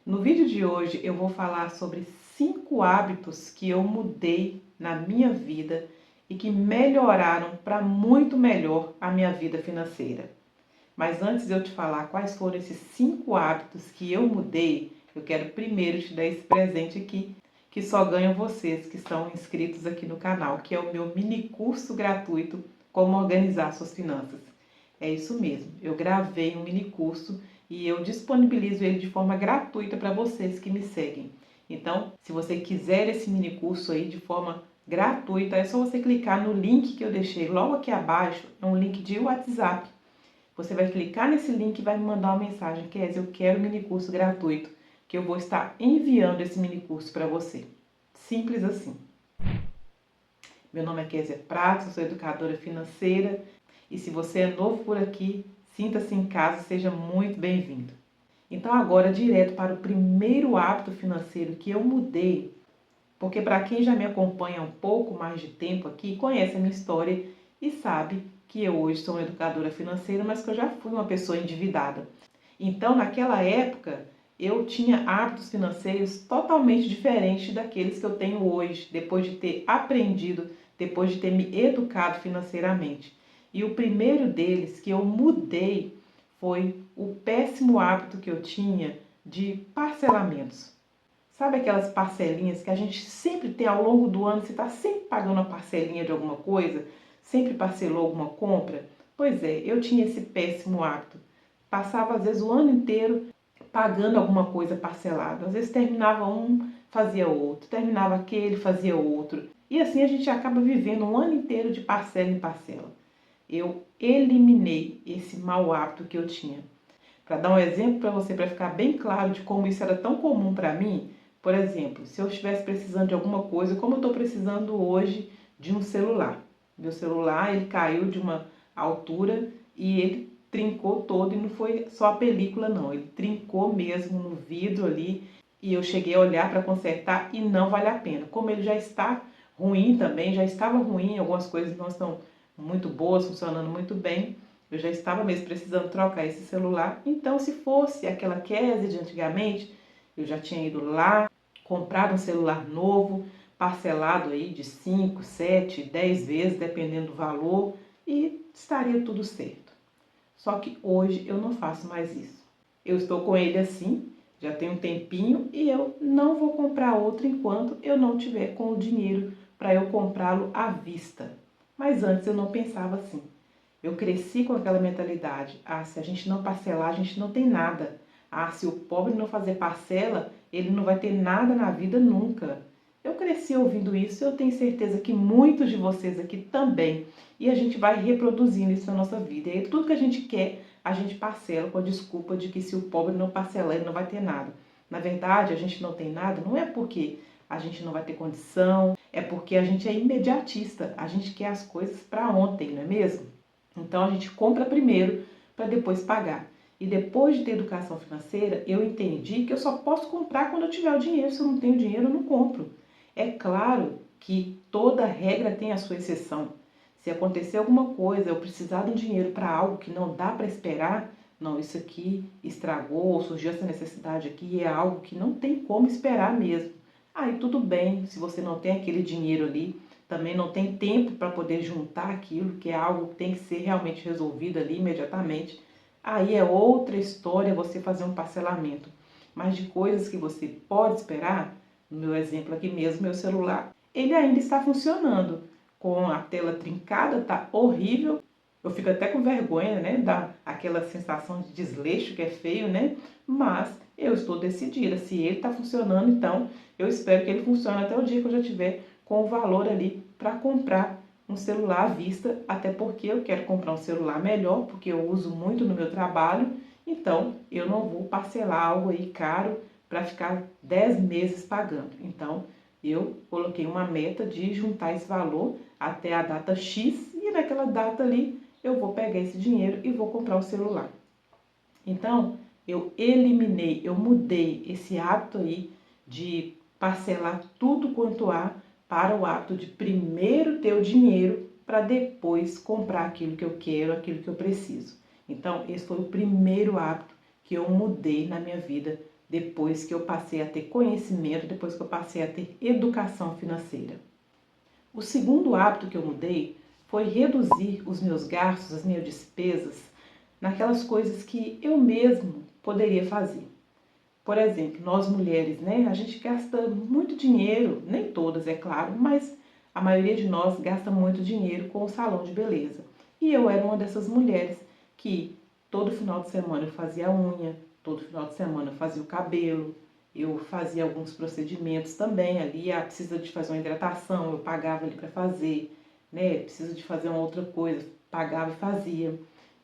No vídeo de hoje eu vou falar sobre 5 hábitos que eu mudei na minha vida e que melhoraram para muito melhor a minha vida financeira. Mas antes de eu te falar quais foram esses 5 hábitos que eu mudei, eu quero primeiro te dar esse presente aqui, que só ganham vocês que estão inscritos aqui no canal, que é o meu mini curso gratuito Como Organizar Suas Finanças. É isso mesmo, eu gravei um mini curso e eu disponibilizo ele de forma gratuita para vocês que me seguem. Então, se você quiser esse mini curso aí de forma gratuita, é só você clicar no link que eu deixei logo aqui abaixo, é um link de WhatsApp. Você vai clicar nesse link e vai me mandar uma mensagem, Kézia, eu quero um mini curso gratuito, que eu vou estar enviando esse mini curso para você. Simples assim. Meu nome é Kézia Pratos, eu sou educadora financeira e se você é novo por aqui, sinta-se em casa, seja muito bem-vindo. Então agora direto para o primeiro hábito financeiro que eu mudei, porque para quem já me acompanha há um pouco mais de tempo aqui, conhece a minha história e sabe que eu hoje sou uma educadora financeira, mas que eu já fui uma pessoa endividada. Então naquela época eu tinha hábitos financeiros totalmente diferentes daqueles que eu tenho hoje, depois de ter aprendido, depois de ter me educado financeiramente. E o primeiro deles que eu mudei foi o péssimo hábito que eu tinha de parcelamentos. Sabe aquelas parcelinhas que a gente sempre tem ao longo do ano, você está sempre pagando uma parcelinha de alguma coisa, sempre parcelou alguma compra? Pois é, eu tinha esse péssimo hábito. Passava às vezes o ano inteiro pagando alguma coisa parcelada. Às vezes terminava um, fazia outro, terminava aquele, fazia outro. E assim a gente acaba vivendo um ano inteiro de parcela em parcela. Eu eliminei esse mau hábito que eu tinha. Para dar um exemplo para você, para ficar bem claro de como isso era tão comum para mim, por exemplo, se eu estivesse precisando de alguma coisa, como eu estou precisando hoje de um celular. Meu celular, ele caiu de uma altura e ele trincou todo, e não foi só a película não, ele trincou mesmo no vidro ali e eu cheguei a olhar para consertar e não vale a pena. Como ele já está ruim também, já estava ruim, algumas coisas não estão muito boas, funcionando muito bem, eu já estava mesmo precisando trocar esse celular, então se fosse aquela Kézia de antigamente, eu já tinha ido lá, comprado um celular novo, parcelado aí de 5, 7, 10 vezes, dependendo do valor, e estaria tudo certo. Só que hoje eu não faço mais isso. Eu estou com ele assim, já tem um tempinho, e eu não vou comprar outro enquanto eu não tiver com o dinheiro para eu comprá-lo à vista. Mas antes eu não pensava assim. Eu cresci com aquela mentalidade, se a gente não parcelar, a gente não tem nada. Se o pobre não fazer parcela, ele não vai ter nada na vida nunca. Eu cresci ouvindo isso e eu tenho certeza que muitos de vocês aqui também. E a gente vai reproduzindo isso na nossa vida. E aí, tudo que a gente quer, a gente parcela com a desculpa de que se o pobre não parcelar, ele não vai ter nada. Na verdade, a gente não tem nada, não é porque a gente não vai ter condição, é porque a gente é imediatista. A gente quer as coisas para ontem, não é mesmo? Então a gente compra primeiro para depois pagar. E depois de ter educação financeira, eu entendi que eu só posso comprar quando eu tiver o dinheiro. Se eu não tenho dinheiro, eu não compro. É claro que toda regra tem a sua exceção. Se acontecer alguma coisa, eu precisar de um dinheiro para algo que não dá para esperar, não, isso aqui estragou, surgiu essa necessidade aqui e é algo que não tem como esperar mesmo. Aí tudo bem, se você não tem aquele dinheiro ali, também não tem tempo para poder juntar aquilo, que é algo que tem que ser realmente resolvido ali imediatamente, aí é outra história você fazer um parcelamento. Mas de coisas que você pode esperar, no meu exemplo aqui mesmo, meu celular, ele ainda está funcionando. Com a tela trincada, tá horrível. Eu fico até com vergonha, né? Dá aquela sensação de desleixo que é feio, né? Mas eu estou decidida. Se ele está funcionando, então eu espero que ele funcione até o dia que eu já tiver com o valor ali para comprar um celular à vista, até porque eu quero comprar um celular melhor, porque eu uso muito no meu trabalho, então eu não vou parcelar algo aí caro para ficar 10 meses pagando. Então eu coloquei uma meta de juntar esse valor até a data X e naquela data ali eu vou pegar esse dinheiro e vou comprar o celular. Então eu eliminei, eu mudei esse hábito aí de parcelar tudo quanto há para o hábito de primeiro ter o dinheiro para depois comprar aquilo que eu quero, aquilo que eu preciso. Então, esse foi o primeiro hábito que eu mudei na minha vida depois que eu passei a ter conhecimento, depois que eu passei a ter educação financeira. O segundo hábito que eu mudei foi reduzir os meus gastos, as minhas despesas, naquelas coisas que eu mesmo poderia fazer. Por exemplo, nós mulheres, né, a gente gasta muito dinheiro, nem todas, é claro, mas a maioria de nós gasta muito dinheiro com o salão de beleza. E eu era uma dessas mulheres que todo final de semana eu fazia a unha, todo final de semana eu fazia o cabelo, eu fazia alguns procedimentos também ali, precisa de fazer uma hidratação, eu pagava ali para fazer, né, precisa de fazer uma outra coisa, pagava e fazia.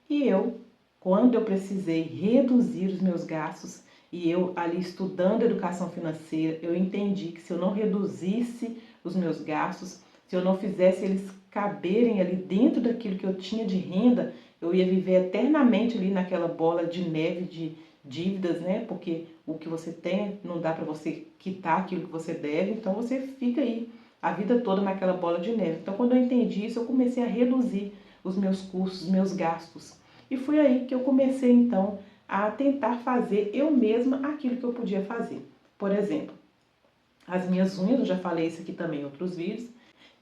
E eu, quando eu precisei reduzir os meus gastos, e eu ali estudando educação financeira, eu entendi que se eu não reduzisse os meus gastos, se eu não fizesse eles caberem ali dentro daquilo que eu tinha de renda, eu ia viver eternamente ali naquela bola de neve de dívidas, né? Porque o que você tem não dá para você quitar aquilo que você deve, então você fica aí a vida toda naquela bola de neve. Então, quando eu entendi isso, eu comecei a reduzir os meus custos, os meus gastos. E foi aí que eu comecei então a tentar fazer eu mesma aquilo que eu podia fazer. Por exemplo, as minhas unhas, eu já falei isso aqui também em outros vídeos,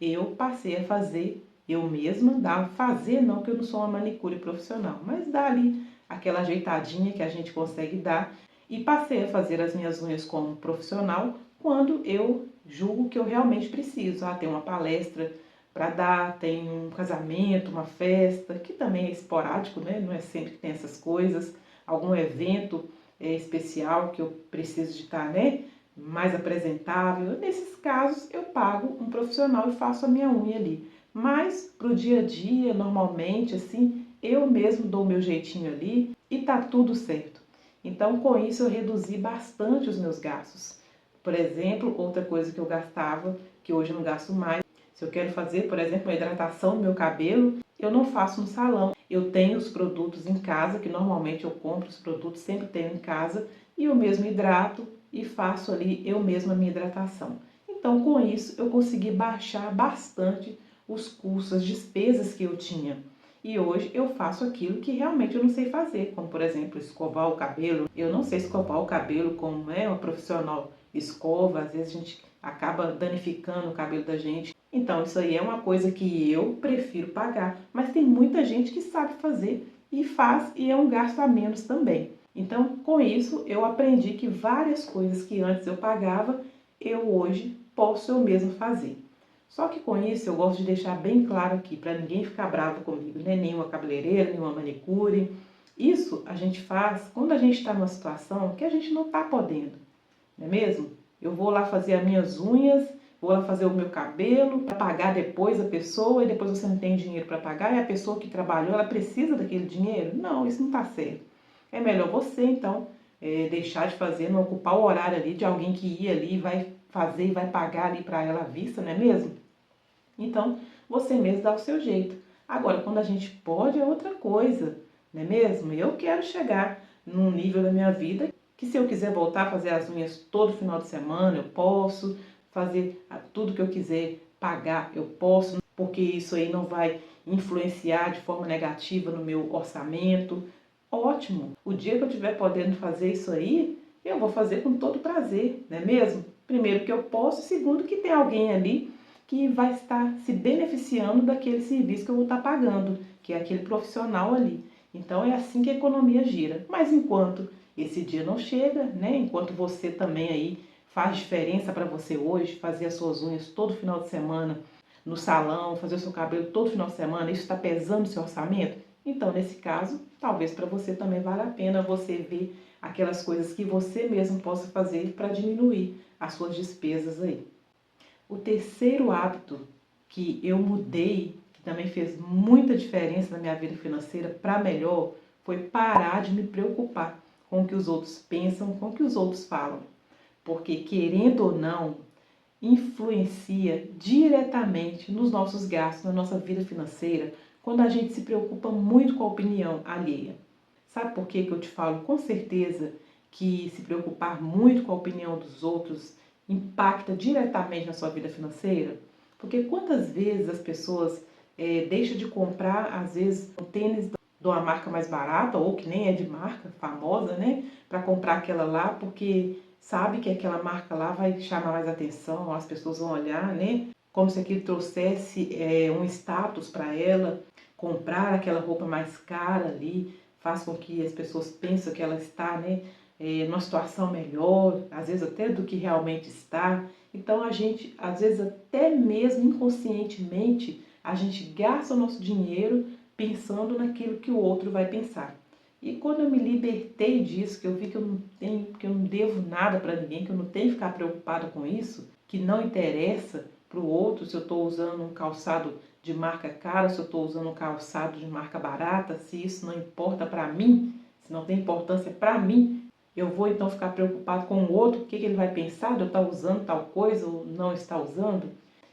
eu passei a fazer eu mesma, fazer não, que eu não sou uma manicure profissional, mas dar ali aquela ajeitadinha que a gente consegue dar, e passei a fazer as minhas unhas como profissional quando eu julgo que eu realmente preciso. Tem uma palestra para dar, tem um casamento, uma festa, que também é esporádico, né? Não é sempre que tem essas coisas, algum evento especial que eu preciso de estar, né, mais apresentável. Nesses casos eu pago um profissional e faço a minha unha ali. Mas pro dia a dia, normalmente, assim, eu mesmo dou o meu jeitinho ali e tá tudo certo. Então, com isso eu reduzi bastante os meus gastos. Por exemplo, outra coisa que eu gastava, que hoje eu não gasto mais, se eu quero fazer, por exemplo, uma hidratação no meu cabelo, eu não faço no salão. Eu tenho os produtos em casa, que normalmente eu compro os produtos, sempre tenho em casa, e eu mesmo hidrato e faço ali eu mesma a minha hidratação. Então, com isso, eu consegui baixar bastante os custos, as despesas que eu tinha. E hoje eu faço aquilo que realmente eu não sei fazer, como por exemplo, escovar o cabelo. Eu não sei escovar o cabelo como uma profissional escova, às vezes a gente acaba danificando o cabelo da gente. Então, isso aí é uma coisa que eu prefiro pagar, mas tem muita gente que sabe fazer e faz, e é um gasto a menos também. Então, com isso, eu aprendi que várias coisas que antes eu pagava, eu hoje posso eu mesmo fazer. Só que com isso eu gosto de deixar bem claro aqui, para ninguém ficar bravo comigo, né? Nenhuma cabeleireira, nenhuma manicure. Isso a gente faz quando a gente está numa situação que a gente não está podendo, não é mesmo? Eu vou lá fazer as minhas unhas, vou lá fazer o meu cabelo, para pagar depois a pessoa, e depois você não tem dinheiro para pagar, e a pessoa que trabalhou, ela precisa daquele dinheiro? Não, isso não está certo. É melhor você, então, deixar de fazer, não ocupar o horário ali de alguém que ia ali, vai fazer e vai pagar ali para ela à vista, não é mesmo? Então, você mesmo dá o seu jeito. Agora, quando a gente pode, é outra coisa, não é mesmo? Eu quero chegar num nível da minha vida que se eu quiser voltar a fazer as unhas todo final de semana, eu posso fazer tudo que eu quiser, pagar, eu posso, porque isso aí não vai influenciar de forma negativa no meu orçamento. Ótimo! O dia que eu estiver podendo fazer isso aí, eu vou fazer com todo prazer, não é mesmo? Primeiro que eu posso, segundo que tem alguém ali que vai estar se beneficiando daquele serviço que eu vou estar pagando, que é aquele profissional ali. Então é assim que a economia gira. Mas enquanto esse dia não chega, né? Enquanto você também aí faz diferença para você hoje, fazer as suas unhas todo final de semana no salão, fazer o seu cabelo todo final de semana, isso está pesando no seu orçamento? Então, nesse caso, talvez para você também valha a pena você ver aquelas coisas que você mesmo possa fazer para diminuir as suas despesas aí. O terceiro hábito que eu mudei, que também fez muita diferença na minha vida financeira para melhor, foi parar de me preocupar com o que os outros pensam, com o que os outros falam. Porque, querendo ou não, influencia diretamente nos nossos gastos, na nossa vida financeira, quando a gente se preocupa muito com a opinião alheia. Sabe por que eu te falo com certeza que se preocupar muito com a opinião dos outros impacta diretamente na sua vida financeira? Porque quantas vezes as pessoas deixam de comprar, às vezes, um tênis de uma marca mais barata ou que nem é de marca famosa, né? Para comprar aquela lá, porque sabe que aquela marca lá vai chamar mais atenção, as pessoas vão olhar, né? Como se aquilo trouxesse um status para ela. Comprar aquela roupa mais cara ali faz com que as pessoas pensem que ela está, né, numa situação melhor, às vezes até do que realmente está. Então a gente, às vezes até mesmo inconscientemente, a gente gasta o nosso dinheiro pensando naquilo que o outro vai pensar. E quando eu me libertei disso, que eu vi que eu não tenho, que eu não devo nada para ninguém, que eu não tenho que ficar preocupada com isso, que não interessa para o outro se eu estou usando um calçado de marca cara, se eu estou usando um calçado de marca barata, se isso não importa para mim, se não tem importância para mim, eu vou então ficar preocupado com o outro, o que ele vai pensar de eu estar usando tal coisa ou não estar usando.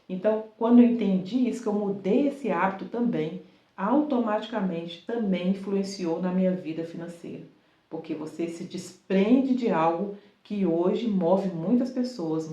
Então, quando eu entendi isso, que eu mudei esse hábito também, automaticamente também influenciou na minha vida financeira. Porque você se desprende de algo que hoje move muitas pessoas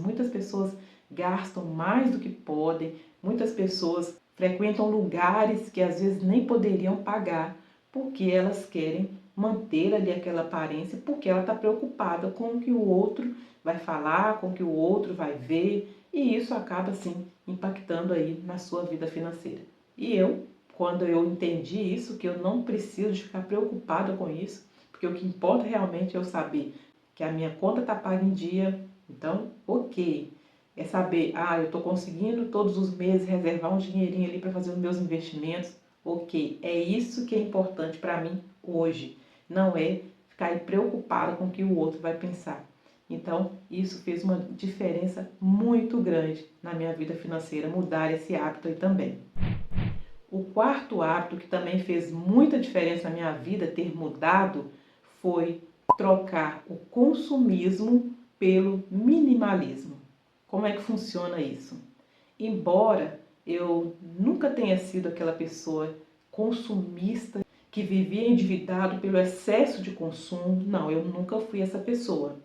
gastam mais do que podem, muitas pessoas frequentam lugares que às vezes nem poderiam pagar, porque elas querem manter ali aquela aparência, porque ela está preocupada com o que o outro vai falar, com o que o outro vai ver, e isso acaba sim impactando aí na sua vida financeira. E eu, quando eu entendi isso, que eu não preciso de ficar preocupada com isso, porque o que importa realmente é eu saber que a minha conta está paga em dia, então, ok. É saber, eu estou conseguindo todos os meses reservar um dinheirinho ali para fazer os meus investimentos, ok. É isso que é importante para mim hoje, não é ficar aí preocupada com o que o outro vai pensar. Então, isso fez uma diferença muito grande na minha vida financeira, mudar esse hábito aí também. O quarto hábito que também fez muita diferença na minha vida ter mudado foi trocar o consumismo pelo minimalismo. Como é que funciona isso? Embora eu nunca tenha sido aquela pessoa consumista que vivia endividado pelo excesso de consumo, não, eu nunca fui essa pessoa.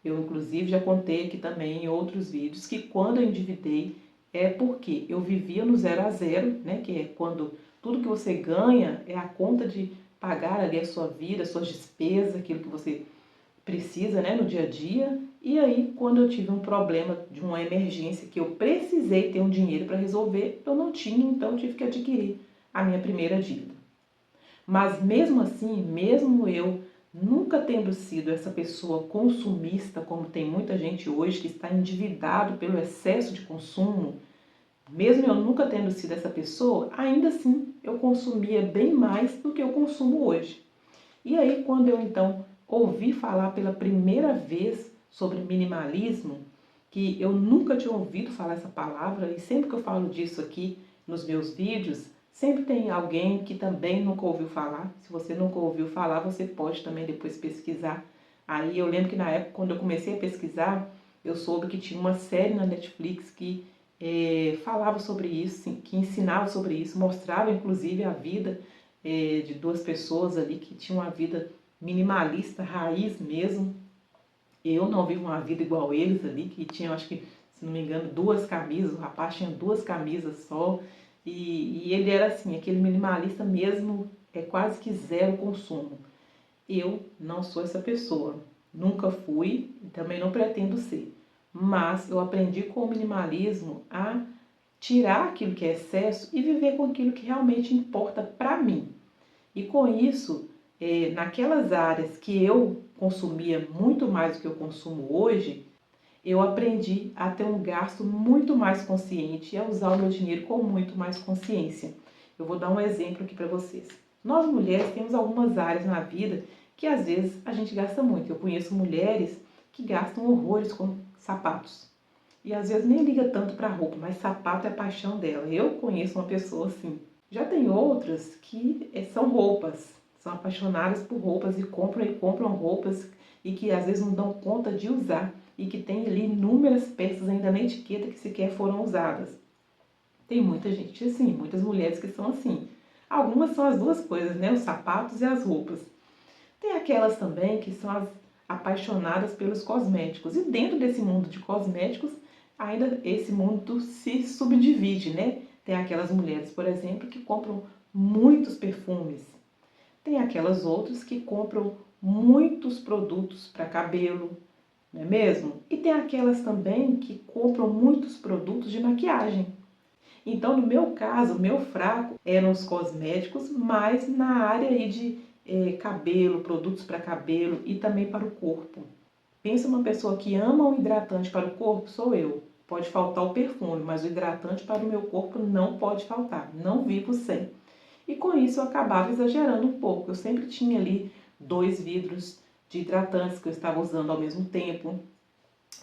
Eu, inclusive, já contei aqui também em outros vídeos que quando eu endividei é porque eu vivia no zero a zero, né? Que é quando tudo que você ganha é a conta de pagar ali a sua vida, as suas despesas, aquilo que você precisa, né, no dia a dia. E aí, quando eu tive um problema de uma emergência que eu precisei ter um dinheiro para resolver, eu não tinha, então eu tive que adquirir a minha primeira dívida. Mas mesmo assim, mesmo eu nunca tendo sido essa pessoa consumista, como tem muita gente hoje que está endividado pelo excesso de consumo, mesmo eu nunca tendo sido essa pessoa, ainda assim eu consumia bem mais do que eu consumo hoje. E aí, quando eu então ouvi falar pela primeira vez sobre minimalismo, que eu nunca tinha ouvido falar essa palavra, e sempre que eu falo disso aqui nos meus vídeos, sempre tem alguém que também nunca ouviu falar. Se você nunca ouviu falar, você pode também depois pesquisar. Aí eu lembro que na época, quando eu comecei a pesquisar, eu soube que tinha uma série na Netflix que falava sobre isso, que ensinava sobre isso, mostrava inclusive a vida de duas pessoas ali que tinham uma vida minimalista, raiz mesmo. Eu não vivo uma vida igual eles ali, que tinham, acho que, se não me engano, duas camisas, o rapaz tinha duas camisas só, e ele era assim, aquele minimalista mesmo, quase que zero consumo. Eu não sou essa pessoa, nunca fui e também não pretendo ser. Mas eu aprendi com o minimalismo a tirar aquilo que é excesso e viver com aquilo que realmente importa para mim. E com isso, naquelas áreas que eu consumia muito mais do que eu consumo hoje, eu aprendi a ter um gasto muito mais consciente e a usar o meu dinheiro com muito mais consciência. Eu vou dar um exemplo aqui para vocês. Nós mulheres temos algumas áreas na vida que às vezes a gente gasta muito. Eu conheço mulheres que gastam horrores com sapatos. E às vezes nem liga tanto para roupa, mas sapato é a paixão dela. Eu conheço uma pessoa assim. Já tem outras que são roupas, são apaixonadas por roupas e compram roupas e que às vezes não dão conta de usar e que tem ali inúmeras peças ainda na etiqueta que sequer foram usadas. Tem muita gente assim, muitas mulheres que são assim. Algumas são as duas coisas, né? Os sapatos e as roupas. Tem aquelas também que são as apaixonadas pelos cosméticos. E dentro desse mundo de cosméticos, ainda esse mundo se subdivide, né? Tem aquelas mulheres, por exemplo, que compram muitos perfumes. Tem aquelas outras que compram muitos produtos para cabelo, não é mesmo? E tem aquelas também que compram muitos produtos de maquiagem. Então, no meu caso, o meu fraco eram os cosméticos, mas na área aí de cabelo, produtos para cabelo e também para o corpo. Pensa uma pessoa que ama um hidratante para o corpo, sou eu. Pode faltar o perfume, mas o hidratante para o meu corpo não pode faltar. Não vivo sem. E com isso eu acabava exagerando um pouco. Eu sempre tinha ali 2 vidros de hidratantes que eu estava usando ao mesmo tempo.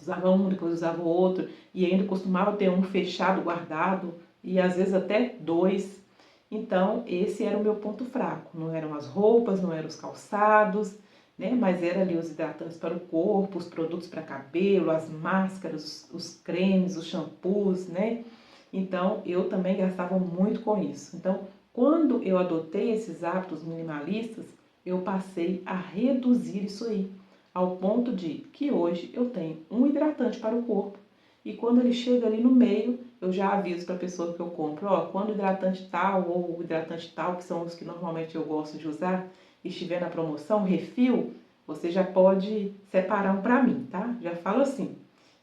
Usava um, depois usava o outro. E ainda costumava ter um fechado, guardado. E às vezes até 2. Então esse era o meu ponto fraco. Não eram as roupas, não eram os calçados, né? Mas era ali os hidratantes para o corpo, os produtos para cabelo, as máscaras, os cremes, os shampoos, né? Então eu também gastava muito com isso. Então quando eu adotei esses hábitos minimalistas, eu passei a reduzir isso aí, ao ponto de que hoje eu tenho um hidratante para o corpo e quando ele chega ali no meio, eu já aviso para a pessoa que eu compro, ó, quando o hidratante tal ou o hidratante tal, que são os que normalmente eu gosto de usar, estiver na promoção, refil, você já pode separar um para mim, tá? Já falo assim.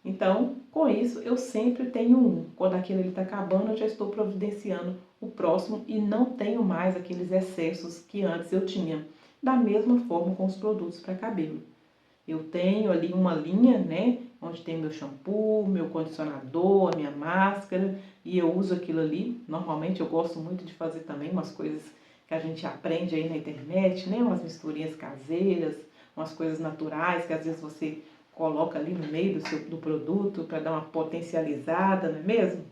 Então, com isso, eu sempre tenho um. Quando aquele está acabando, eu já estou providenciando o próximo e não tenho mais aqueles excessos que antes eu tinha. Da mesma forma com os produtos para cabelo. Eu tenho ali uma linha, né, onde tem meu shampoo, meu condicionador, a minha máscara, e eu uso aquilo ali. Normalmente eu gosto muito de fazer também umas coisas que a gente aprende aí na internet, né, umas misturinhas caseiras, umas coisas naturais que às vezes você coloca ali no meio do produto para dar uma potencializada, não é mesmo?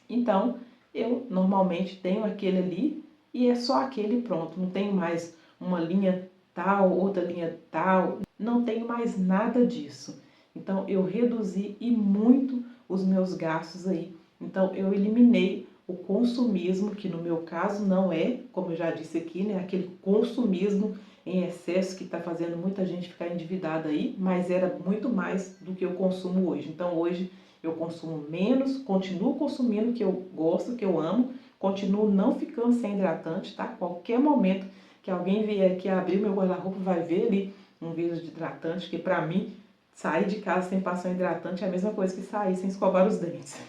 Então, eu normalmente tenho aquele ali e é só aquele pronto, não tenho mais uma linha tal, outra linha tal, não tenho mais nada disso. Então, eu reduzi e muito os meus gastos aí. Então, eu eliminei o consumismo, que no meu caso não é, como eu já disse aqui, né, aquele consumismo em excesso que está fazendo muita gente ficar endividada aí, mas era muito mais do que eu consumo hoje. Então, hoje eu consumo menos, continuo consumindo o que eu gosto, que eu amo, continuo não ficando sem hidratante, tá? Qualquer momento que alguém vier aqui abrir meu guarda-roupa vai ver ali um vidro de hidratante, que pra mim, sair de casa sem passar um hidratante é a mesma coisa que sair sem escovar os dentes.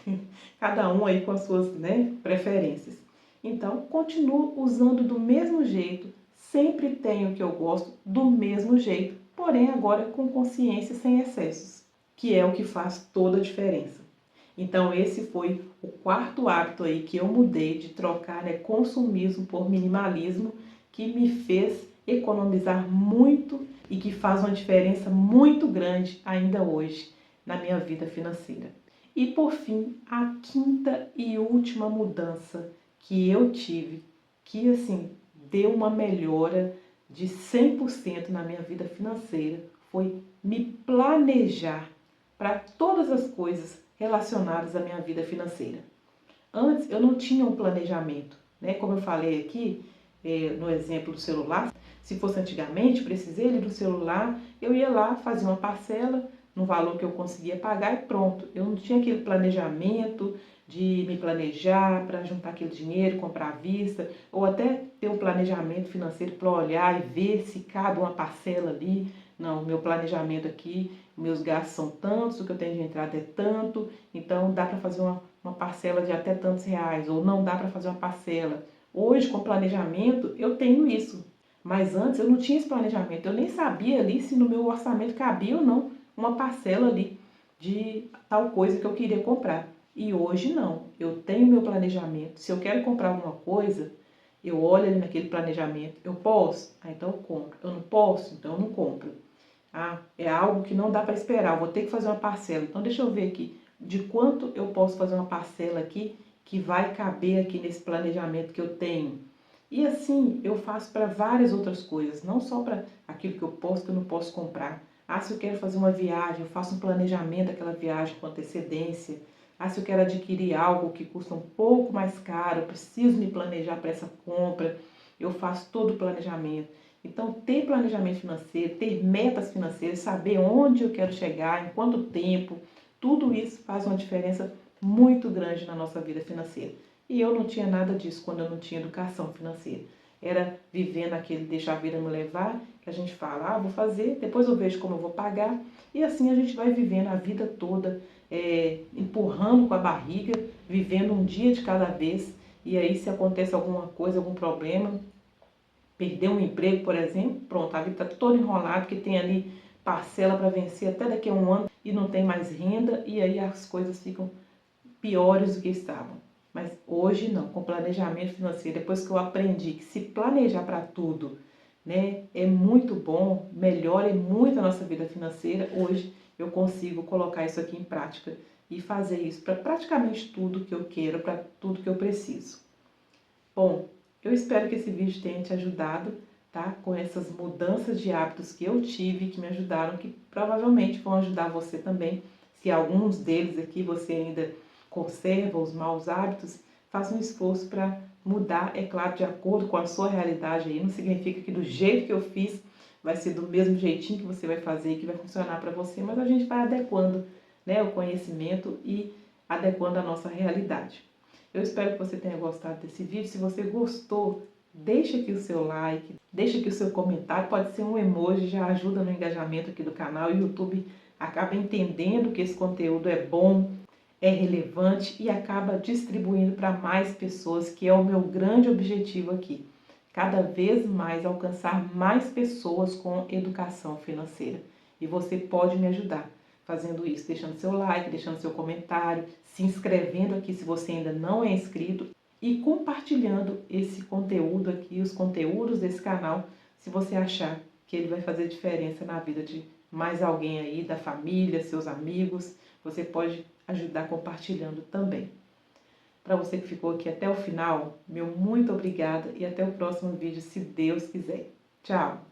Cada um aí com as suas, né, preferências. Então, continuo usando do mesmo jeito, sempre tenho o que eu gosto do mesmo jeito, porém agora com consciência sem excessos, que é o que faz toda a diferença. Então esse foi o quarto hábito aí que eu mudei de trocar, né, consumismo por minimalismo, que me fez economizar muito e que faz uma diferença muito grande ainda hoje na minha vida financeira. E por fim, a quinta e última mudança que eu tive, que assim, deu uma melhora de 100% na minha vida financeira, foi me planejar para todas as coisas relacionadas à minha vida financeira. Antes eu não tinha um planejamento, né? Como eu falei aqui, no exemplo do celular, se fosse antigamente, precisei ali do celular, eu ia lá, fazia uma parcela no valor que eu conseguia pagar e pronto. Eu não tinha aquele planejamento de me planejar para juntar aquele dinheiro, comprar à vista, ou até ter um planejamento financeiro para olhar e ver se cabe uma parcela ali. Não, meu planejamento aqui, meus gastos são tantos, o que eu tenho de entrada é tanto, então dá para fazer uma parcela de até tantos reais, ou não dá para fazer uma parcela. Hoje, com planejamento, eu tenho isso. Mas antes eu não tinha esse planejamento, eu nem sabia ali se no meu orçamento cabia ou não uma parcela ali de tal coisa que eu queria comprar. E hoje não, eu tenho meu planejamento. Se eu quero comprar alguma coisa, eu olho ali naquele planejamento, eu posso? Ah, então eu compro. Eu não posso? Então eu não compro. Ah, é algo que não dá para esperar, eu vou ter que fazer uma parcela. Então deixa eu ver aqui, de quanto eu posso fazer uma parcela aqui que vai caber aqui nesse planejamento que eu tenho. E assim eu faço para várias outras coisas, não só para aquilo que eu posso, que eu não posso comprar. Ah, se eu quero fazer uma viagem, eu faço um planejamento daquela viagem com antecedência. Ah, se eu quero adquirir algo que custa um pouco mais caro, eu preciso me planejar para essa compra, eu faço todo o planejamento. Então, ter planejamento financeiro, ter metas financeiras, saber onde eu quero chegar, em quanto tempo, tudo isso faz uma diferença muito grande na nossa vida financeira. E eu não tinha nada disso quando eu não tinha educação financeira. era vivendo aquele deixar a vida me levar, que a gente fala, vou fazer, depois eu vejo como eu vou pagar, e assim a gente vai vivendo a vida toda, empurrando com a barriga, vivendo um dia de cada vez, e aí se acontece alguma coisa, algum problema, perder um emprego, por exemplo, pronto, a vida está toda enrolada, porque tem ali parcela para vencer até daqui a um ano e não tem mais renda, e aí as coisas ficam piores do que estavam. Mas hoje não, com planejamento financeiro, depois que eu aprendi que se planejar para tudo, né, é muito bom, melhora muito a nossa vida financeira, hoje eu consigo colocar isso aqui em prática e fazer isso para praticamente tudo que eu quero, para tudo que eu preciso. Bom, eu espero que esse vídeo tenha te ajudado, tá? Com essas mudanças de hábitos que eu tive, que me ajudaram, que provavelmente vão ajudar você também. Se alguns deles aqui você ainda conserva os maus hábitos, faça um esforço para mudar, é claro, de acordo com a sua realidade aí. Não significa que do jeito que eu fiz vai ser do mesmo jeitinho que você vai fazer e que vai funcionar para você, mas a gente vai adequando, né, o conhecimento e adequando a nossa realidade. Eu espero que você tenha gostado desse vídeo. Se você gostou, deixa aqui o seu like, deixa aqui o seu comentário, pode ser um emoji, já ajuda no engajamento aqui do canal. O YouTube acaba entendendo que esse conteúdo é bom, é relevante e acaba distribuindo para mais pessoas, que é o meu grande objetivo aqui. Cada vez mais alcançar mais pessoas com educação financeira. E você pode me ajudar fazendo isso, deixando seu like, deixando seu comentário, se inscrevendo aqui se você ainda não é inscrito e compartilhando esse conteúdo aqui, os conteúdos desse canal, se você achar que ele vai fazer diferença na vida de mais alguém aí, da família, seus amigos, você pode ajudar compartilhando também. Para você que ficou aqui até o final, meu muito obrigada e até o próximo vídeo, se Deus quiser. Tchau!